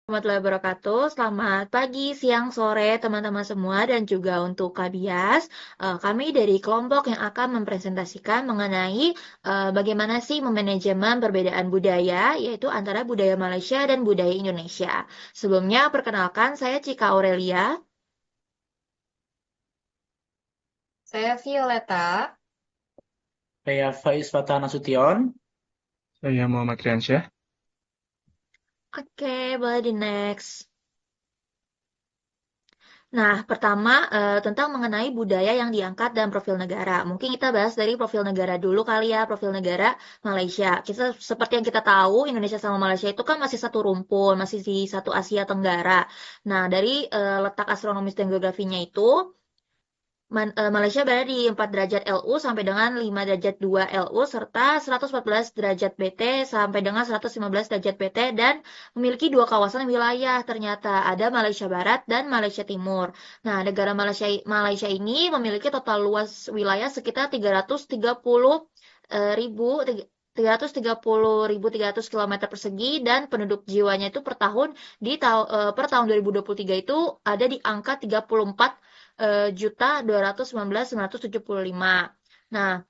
Warahmatullahi wabarakatuh. Selamat pagi, siang, sore, teman-teman semua, dan juga untuk Kak Bias. Kami dari kelompok yang akan mempresentasikan mengenai bagaimana sih memanajemen perbedaan budaya, yaitu antara budaya Malaysia dan budaya Indonesia. Sebelumnya, perkenalkan, saya Cika Aurelia. Saya Violeta. Saya Faiz Fatah Nasution. Saya Muhammad Riansyah. Oke, boleh di next. Nah, pertama tentang mengenai budaya yang diangkat dalam profil negara. Mungkin kita bahas dari profil negara dulu kali ya, profil negara Malaysia. Kita seperti yang kita tahu, Indonesia sama Malaysia itu kan masih satu rumpun, masih di satu Asia Tenggara. Nah, dari letak astronomis dan geografinya itu, Malaysia berada di 4 derajat LU sampai dengan 5 derajat 2 LU serta 114 derajat BT sampai dengan 115 derajat BT dan memiliki dua kawasan wilayah ternyata ada Malaysia Barat dan Malaysia Timur. Nah, negara Malaysia ini memiliki total luas wilayah sekitar 330.300 kilometer persegi dan penduduk jiwanya itu per tahun per tahun 2023 itu ada di angka 34 juta 219.975. Nah,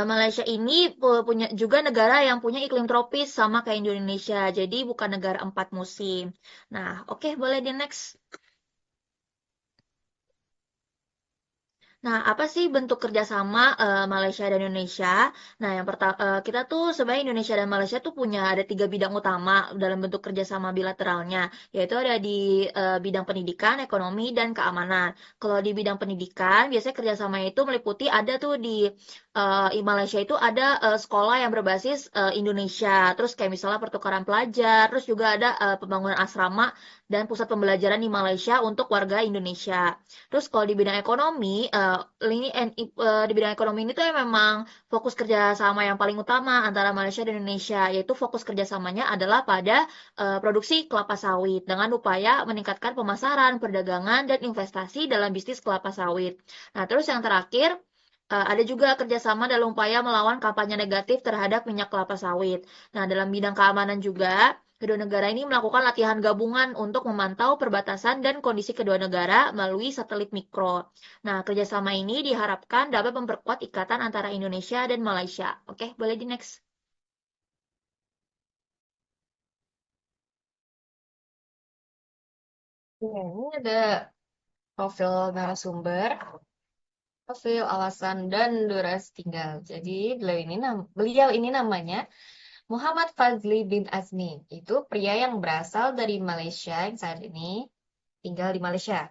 Malaysia ini punya juga negara yang punya iklim tropis sama kayak Indonesia. Jadi bukan negara 4 musim. Nah, oke, boleh di next. Nah, apa sih bentuk kerjasama Malaysia dan Indonesia? Nah, yang pertama kita tuh sebenarnya Indonesia dan Malaysia tuh punya ada 3 bidang utama dalam bentuk kerjasama bilateralnya, yaitu ada di bidang pendidikan, ekonomi, dan keamanan. Kalau di bidang pendidikan, biasanya kerjasama itu meliputi ada tuh di Malaysia itu ada sekolah yang berbasis Indonesia, terus kayak misalnya pertukaran pelajar, terus juga ada pembangunan asrama dan pusat pembelajaran di Malaysia untuk warga Indonesia. Terus kalau di bidang ekonomi, di bidang ekonomi ini tuh memang fokus kerjasama yang paling utama antara Malaysia dan Indonesia, yaitu fokus kerjasamanya adalah pada produksi kelapa sawit dengan upaya meningkatkan pemasaran, perdagangan, dan investasi dalam bisnis kelapa sawit. Nah, terus yang terakhir, ada juga kerjasama dalam upaya melawan kampanye negatif terhadap minyak kelapa sawit. Nah, dalam bidang keamanan juga, kedua negara ini melakukan latihan gabungan untuk memantau perbatasan dan kondisi kedua negara melalui satelit mikro. Nah, kerjasama ini diharapkan dapat memperkuat ikatan antara Indonesia dan Malaysia. Oke, boleh di next. Ya, ini ada profil narasumber, profil alasan dan durasi tinggal. Jadi beliau ini namanya Muhammad Fazli bin Azmi. Itu pria yang berasal dari Malaysia yang saat ini tinggal di Malaysia.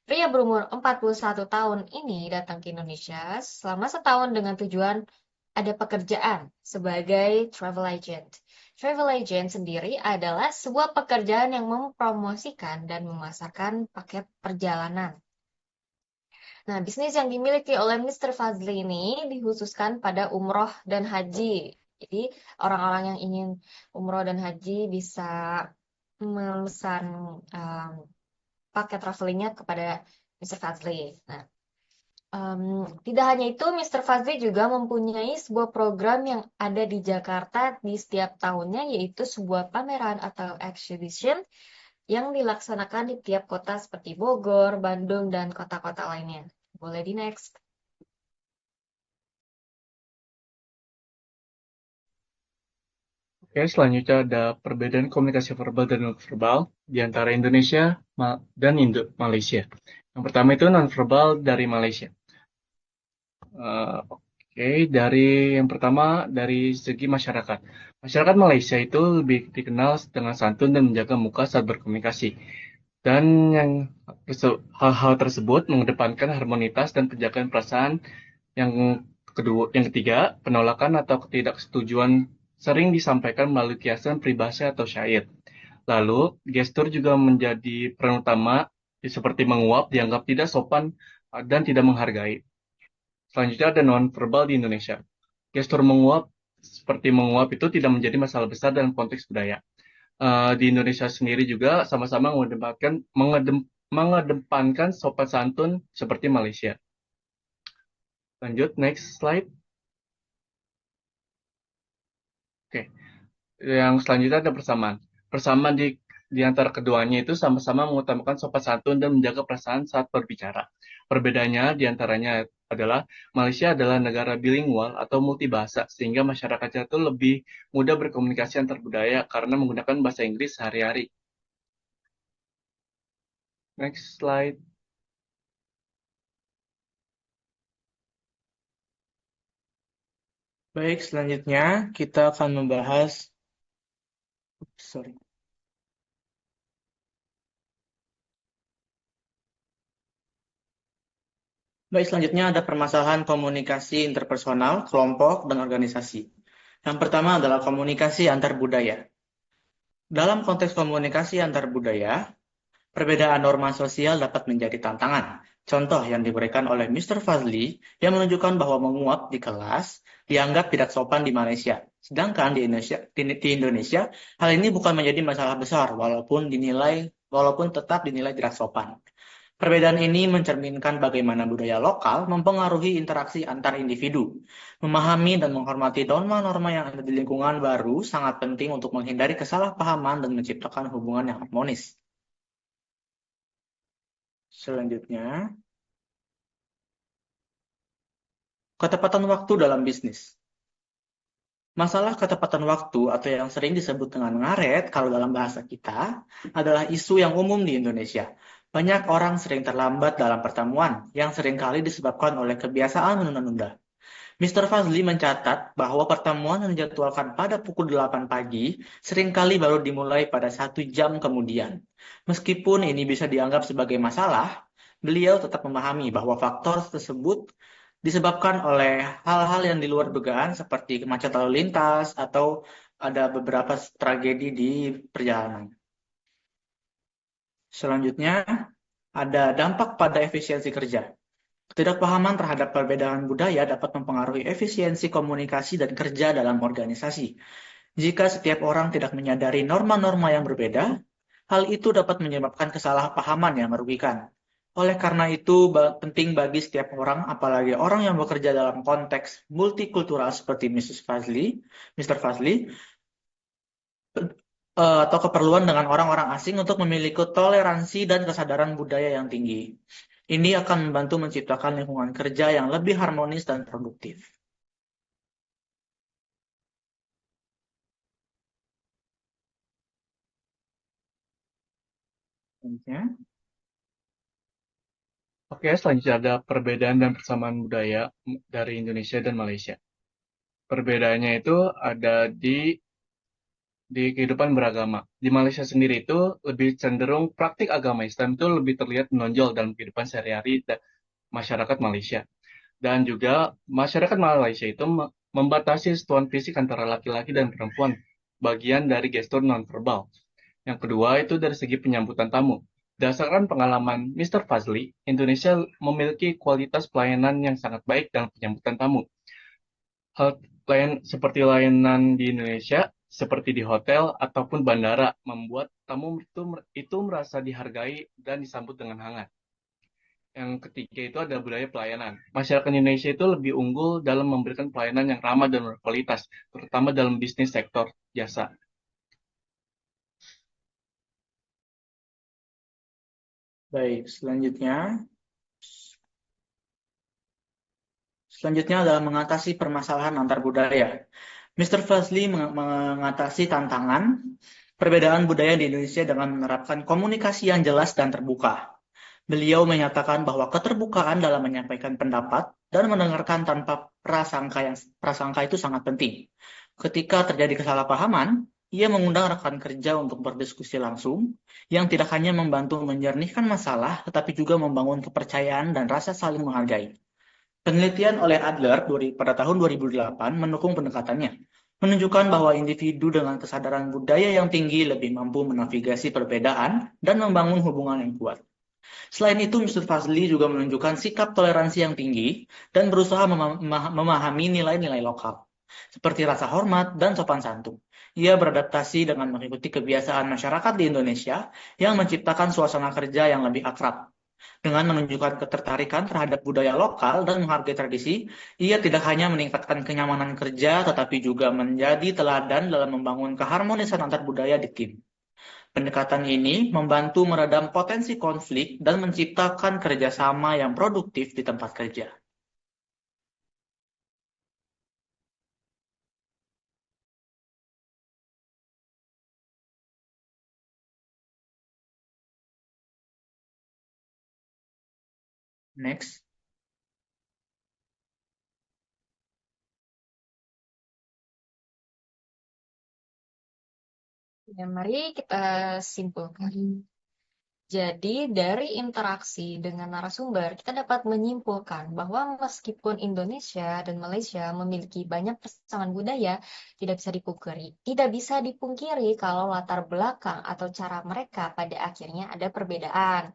Pria berumur 41 tahun ini datang ke Indonesia selama setahun dengan tujuan ada pekerjaan sebagai travel agent. Travel agent sendiri adalah sebuah pekerjaan yang mempromosikan dan memasarkan paket perjalanan. Nah, bisnis yang dimiliki oleh Mr. Fazli ini dikhususkan pada umroh dan haji. Jadi, orang-orang yang ingin umroh dan haji bisa memesan um, paket travelingnya kepada Mr. Fazli. Nah, tidak hanya itu, Mr. Fazli juga mempunyai sebuah program yang ada di Jakarta di setiap tahunnya, yaitu sebuah pameran atau exhibition yang dilaksanakan di tiap kota seperti Bogor, Bandung, dan kota-kota lainnya. Boleh di next. Oke, selanjutnya ada perbedaan komunikasi verbal dan non-verbal di antara Indonesia dan Malaysia. Yang pertama itu non-verbal dari Malaysia. Oke, yang pertama dari segi masyarakat. Masyarakat Malaysia itu lebih dikenal dengan santun dan menjaga muka saat berkomunikasi. Dan hal-hal tersebut mengedepankan harmonitas dan penjagaan perasaan. Yang ketiga, penolakan atau ketidaksetujuan sering disampaikan melalui kiasan peribahasa atau syair. Lalu, gestur juga menjadi peran utama, seperti menguap dianggap tidak sopan dan tidak menghargai. Selanjutnya ada non-verbal di Indonesia. Gestur menguap seperti menguap itu tidak menjadi masalah besar dalam konteks budaya. Di Indonesia sendiri juga sama-sama mengedepankan sopan santun seperti Malaysia. Lanjut, next slide. Oke, yang selanjutnya ada persamaan. Persamaan di antara keduanya itu sama-sama mengutamakan sopan santun dan menjaga perasaan saat berbicara. Perbedaannya di antaranya adalah Malaysia adalah negara bilingual atau multibahasa, sehingga masyarakatnya itu lebih mudah berkomunikasi antar budaya karena menggunakan bahasa Inggris sehari-hari. Next slide. Baik, selanjutnya kita akan membahas, sorry. Baik, selanjutnya ada permasalahan komunikasi interpersonal, kelompok, dan organisasi. Yang pertama adalah komunikasi antar budaya. Dalam konteks komunikasi antar budaya, perbedaan norma sosial dapat menjadi tantangan. Contoh yang diberikan oleh Mr. Fazli yang menunjukkan bahwa menguap di kelas dianggap tidak sopan di Malaysia. Sedangkan di Indonesia, hal ini bukan menjadi masalah besar walaupun tetap dinilai tidak sopan. Perbedaan ini mencerminkan bagaimana budaya lokal mempengaruhi interaksi antar individu. Memahami dan menghormati norma-norma yang ada di lingkungan baru sangat penting untuk menghindari kesalahpahaman dan menciptakan hubungan yang harmonis. Selanjutnya, ketepatan waktu dalam bisnis. Masalah ketepatan waktu atau yang sering disebut dengan ngaret kalau dalam bahasa kita adalah isu yang umum di Indonesia. Banyak orang sering terlambat dalam pertemuan yang seringkali disebabkan oleh kebiasaan menunda-nunda. Mr. Fazli mencatat bahwa pertemuan yang dijadwalkan pada pukul 8 pagi seringkali baru dimulai pada 1 jam kemudian. Meskipun ini bisa dianggap sebagai masalah, beliau tetap memahami bahwa faktor tersebut disebabkan oleh hal-hal yang di luar dugaan seperti kemacetan lalu lintas atau ada beberapa tragedi di perjalanan. Selanjutnya, ada dampak pada efisiensi kerja. Ketidakpahaman terhadap perbedaan budaya dapat mempengaruhi efisiensi komunikasi dan kerja dalam organisasi. Jika setiap orang tidak menyadari norma-norma yang berbeda, hal itu dapat menyebabkan kesalahpahaman yang merugikan. Oleh karena itu, penting bagi setiap orang, apalagi orang yang bekerja dalam konteks multikultural seperti Mr. Fazli, atau keperluan dengan orang-orang asing untuk memiliki toleransi dan kesadaran budaya yang tinggi. Ini akan membantu menciptakan lingkungan kerja yang lebih harmonis dan produktif. Oke, selanjutnya ada perbedaan dan persamaan budaya dari Indonesia dan Malaysia. Perbedaannya itu ada di kehidupan beragama. Di Malaysia sendiri itu lebih cenderung praktik agama Islam itu lebih terlihat menonjol dalam kehidupan sehari-hari masyarakat Malaysia. Dan juga masyarakat Malaysia itu membatasi sentuhan fisik antara laki-laki dan perempuan, bagian dari gestur nonverbal. Yang kedua itu dari segi penyambutan tamu. Berdasarkan pengalaman Mr. Fazli, Indonesia memiliki kualitas pelayanan yang sangat baik dalam penyambutan tamu. Hal seperti layanan di Indonesia, seperti di hotel ataupun bandara, membuat tamu itu merasa dihargai dan disambut dengan hangat. Yang ketiga itu ada budaya pelayanan. Masyarakat Indonesia itu lebih unggul dalam memberikan pelayanan yang ramah dan berkualitas, terutama dalam bisnis sektor jasa. Baik, selanjutnya adalah mengatasi permasalahan antar budaya. Mr. Fazli mengatasi tantangan perbedaan budaya di Indonesia dengan menerapkan komunikasi yang jelas dan terbuka. Beliau menyatakan bahwa keterbukaan dalam menyampaikan pendapat dan mendengarkan tanpa prasangka itu sangat penting. Ketika terjadi kesalahpahaman, ia mengundang rekan kerja untuk berdiskusi langsung, yang tidak hanya membantu menjernihkan masalah, tetapi juga membangun kepercayaan dan rasa saling menghargai. Penelitian oleh Adler pada tahun 2008 mendukung pendekatannya, menunjukkan bahwa individu dengan kesadaran budaya yang tinggi lebih mampu menavigasi perbedaan dan membangun hubungan yang kuat. Selain itu, Mr. Fazli juga menunjukkan sikap toleransi yang tinggi dan berusaha memahami nilai-nilai lokal, seperti rasa hormat dan sopan santun. Ia beradaptasi dengan mengikuti kebiasaan masyarakat di Indonesia yang menciptakan suasana kerja yang lebih akrab. Dengan menunjukkan ketertarikan terhadap budaya lokal dan menghargai tradisi, ia tidak hanya meningkatkan kenyamanan kerja, tetapi juga menjadi teladan dalam membangun keharmonisan antar budaya di tim. Pendekatan ini membantu meredam potensi konflik dan menciptakan kerjasama yang produktif di tempat kerja. Next. Ya, mari kita simpulkan. Jadi, dari interaksi dengan narasumber, kita dapat menyimpulkan bahwa meskipun Indonesia dan Malaysia memiliki banyak persamaan budaya, tidak bisa dipungkiri kalau latar belakang atau cara mereka pada akhirnya ada perbedaan.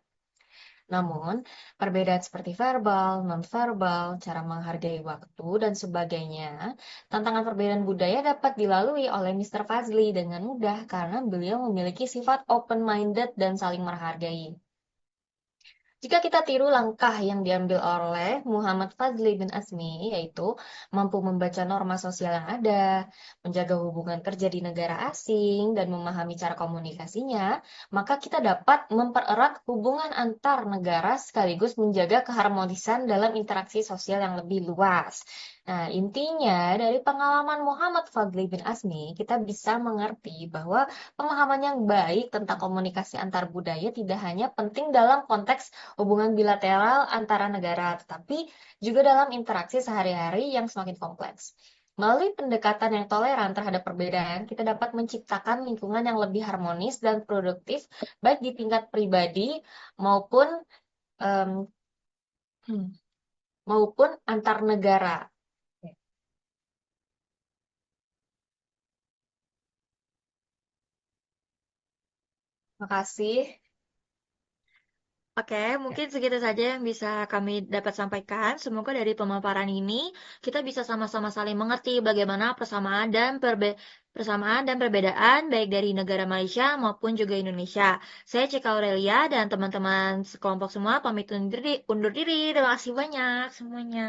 Namun, perbedaan seperti verbal, nonverbal, cara menghargai waktu, dan sebagainya, tantangan perbedaan budaya dapat dilalui oleh Mr. Fazli dengan mudah karena beliau memiliki sifat open-minded dan saling menghargai. Jika kita tiru langkah yang diambil oleh Muhammad Fazli bin Asmi, yaitu mampu membaca norma sosial yang ada, menjaga hubungan kerja di negara asing, dan memahami cara komunikasinya, maka kita dapat mempererat hubungan antar negara sekaligus menjaga keharmonisan dalam interaksi sosial yang lebih luas. Nah, intinya dari pengalaman Muhammad Fadli bin Asmi, kita bisa mengerti bahwa pemahaman yang baik tentang komunikasi antar budaya tidak hanya penting dalam konteks hubungan bilateral antara negara, tetapi juga dalam interaksi sehari-hari yang semakin kompleks. Melalui pendekatan yang toleran terhadap perbedaan, kita dapat menciptakan lingkungan yang lebih harmonis dan produktif, baik di tingkat pribadi maupun em, maupun antar negara. Terima kasih. Oke, mungkin segitu saja yang bisa kami dapat sampaikan. Semoga dari pemaparan ini kita bisa sama-sama saling mengerti bagaimana persamaan dan perbedaan baik dari negara Malaysia maupun juga Indonesia. Saya Cika Aurelia dan teman-teman sekelompok semua pamit undur diri. Terima kasih banyak semuanya.